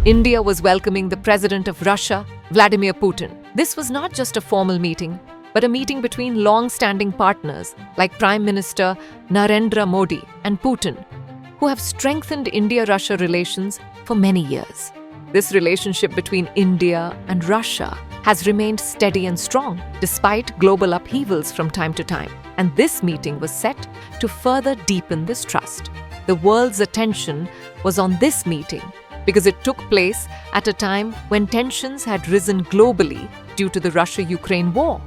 India was welcoming the President of Russia, Vladimir Putin. This was not just a formal meeting, but a meeting between long-standing partners like Prime Minister Narendra Modi and Putin, who have strengthened India-Russia relations for many years. This relationship between India and Russia has remained steady and strong despite global upheavals from time to time. And this meeting was set to further deepen this trust. The world's attention was on this meeting because it took place at a time when tensions had risen globally due to the Russia-Ukraine war.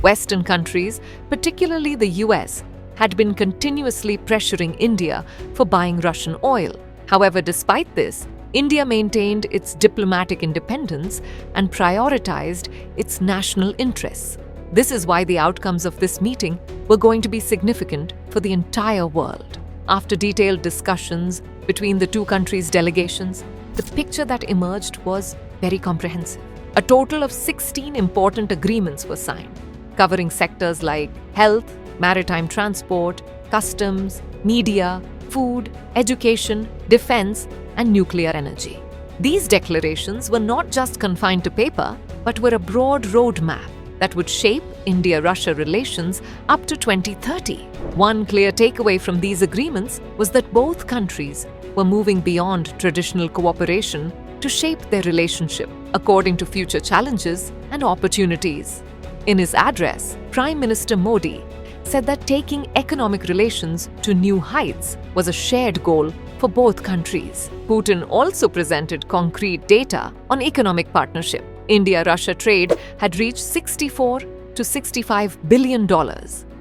Western countries, particularly the US, had been continuously pressuring India for buying Russian oil. However, despite this, India maintained its diplomatic independence and prioritized its national interests. This is why the outcomes of this meeting were going to be significant for the entire world. After detailed discussions between the two countries' delegations, the picture that emerged was very comprehensive. A total of 16 important agreements were signed, covering sectors like health, maritime transport, customs, media, food, education, defense, and nuclear energy. These declarations were not just confined to paper, but were a broad roadmap that would shape India-Russia relations up to 2030. One clear takeaway from these agreements was that both countries were moving beyond traditional cooperation to shape their relationship according to future challenges and opportunities. In his address, Prime Minister Modi said that taking economic relations to new heights was a shared goal for both countries. Putin also presented concrete data on economic partnership. India-Russia trade had reached $64 to $65 billion,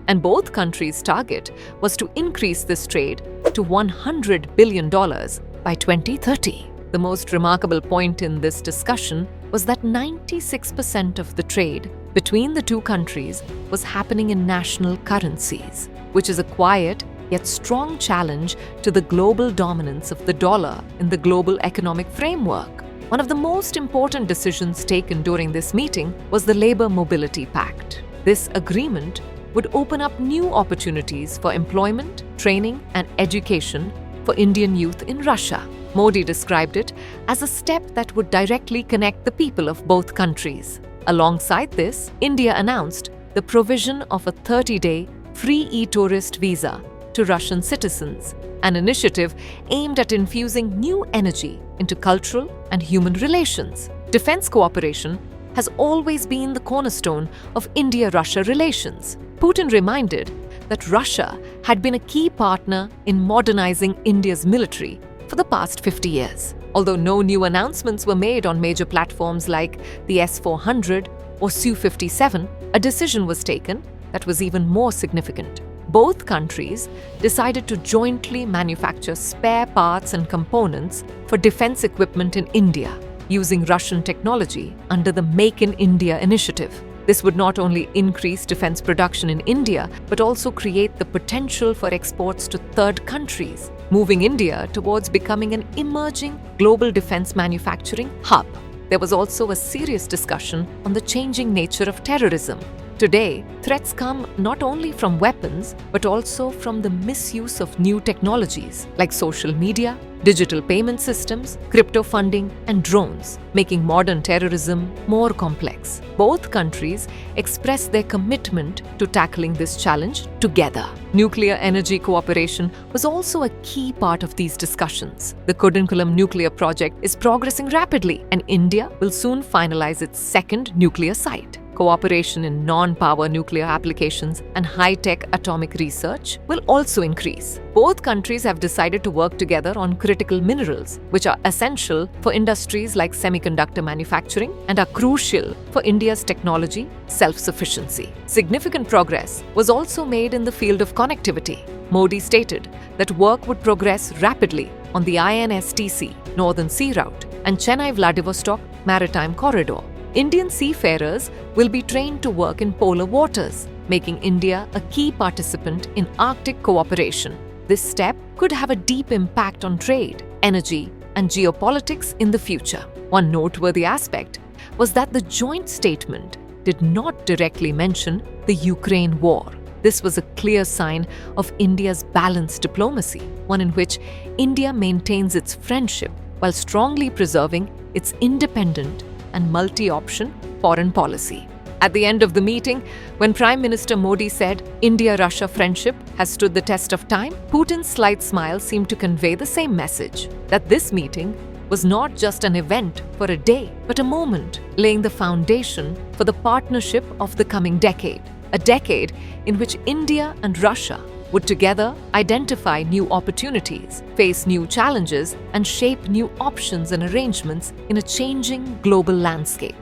and both countries' target was to increase this trade to $100 billion by 2030. The most remarkable point in this discussion was that 96% of the trade between the two countries was happening in national currencies, which is a quiet yet strong challenge to the global dominance of the dollar in the global economic framework. One of the most important decisions taken during this meeting was the Labour Mobility Pact. This agreement would open up new opportunities for employment, training, and education for Indian youth in Russia. Modi described it as a step that would directly connect the people of both countries. Alongside this, India announced the provision of a 30-day free e-tourist visa to Russian citizens, an initiative aimed at infusing new energy into cultural and human relations. Defense cooperation has always been the cornerstone of India-Russia relations. Putin reminded that Russia had been a key partner in modernizing India's military for the past 50 years. Although no new announcements were made on major platforms like the S-400 or Su-57, a decision was taken that was even more significant. Both countries decided to jointly manufacture spare parts and components for defense equipment in India, using Russian technology under the Make in India initiative. This would not only increase defense production in India, but also create the potential for exports to third countries, moving India towards becoming an emerging global defense manufacturing hub. There was also a serious discussion on the changing nature of terrorism. Today, threats come not only from weapons, but also from the misuse of new technologies like social media, digital payment systems, crypto funding, and drones, making modern terrorism more complex. Both countries expressed their commitment to tackling this challenge together. Nuclear energy cooperation was also a key part of these discussions. The Kudankulam nuclear project is progressing rapidly, and India will soon finalize its second nuclear site. Cooperation in non-power nuclear applications and high-tech atomic research will also increase. Both countries have decided to work together on critical minerals, which are essential for industries like semiconductor manufacturing and are crucial for India's technology self-sufficiency. Significant progress was also made in the field of connectivity. Modi stated that work would progress rapidly on the INSTC, Northern Sea Route, and Chennai-Vladivostok Maritime Corridor. Indian seafarers will be trained to work in polar waters, making India a key participant in Arctic cooperation. This step could have a deep impact on trade, energy, and geopolitics in the future. One noteworthy aspect was that the joint statement did not directly mention the Ukraine war. This was a clear sign of India's balanced diplomacy, one in which India maintains its friendship while strongly preserving its independent and multi-option foreign policy. At the end of the meeting, when Prime Minister Modi said India-Russia friendship has stood the test of time, Putin's slight smile seemed to convey the same message, that this meeting was not just an event for a day, but a moment laying the foundation for the partnership of the coming decade, a decade in which India and Russia would together identify new opportunities, face new challenges, and shape new options and arrangements in a changing global landscape.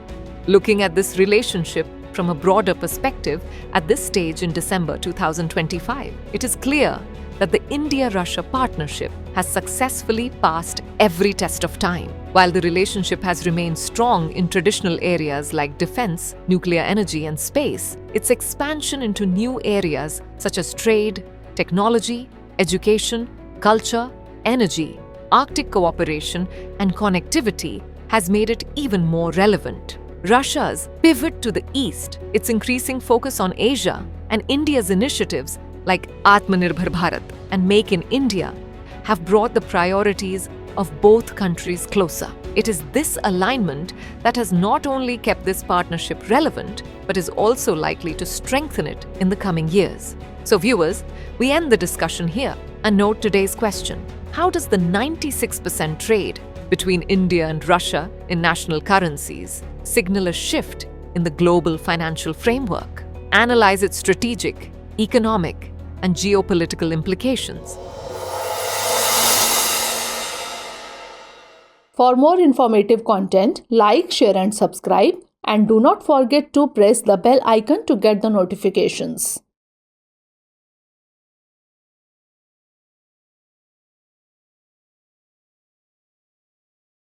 Looking at this relationship from a broader perspective at this stage in December 2025, it is clear that the India-Russia partnership has successfully passed every test of time. While the relationship has remained strong in traditional areas like defense, nuclear energy, and space, its expansion into new areas such as trade, technology, education, culture, energy, Arctic cooperation, and connectivity has made it even more relevant. Russia's pivot to the east, its increasing focus on Asia, and India's initiatives like Atmanirbhar Bharat and Make in India have brought the priorities of both countries closer. It is this alignment that has not only kept this partnership relevant, but is also likely to strengthen it in the coming years. So viewers, we end the discussion here and note today's question. How does the 96% trade between India and Russia in national currencies signal a shift in the global financial framework? Analyze its strategic, economic, and geopolitical implications. For more informative content, like, share and subscribe, and do not forget to press the bell icon to get the notifications.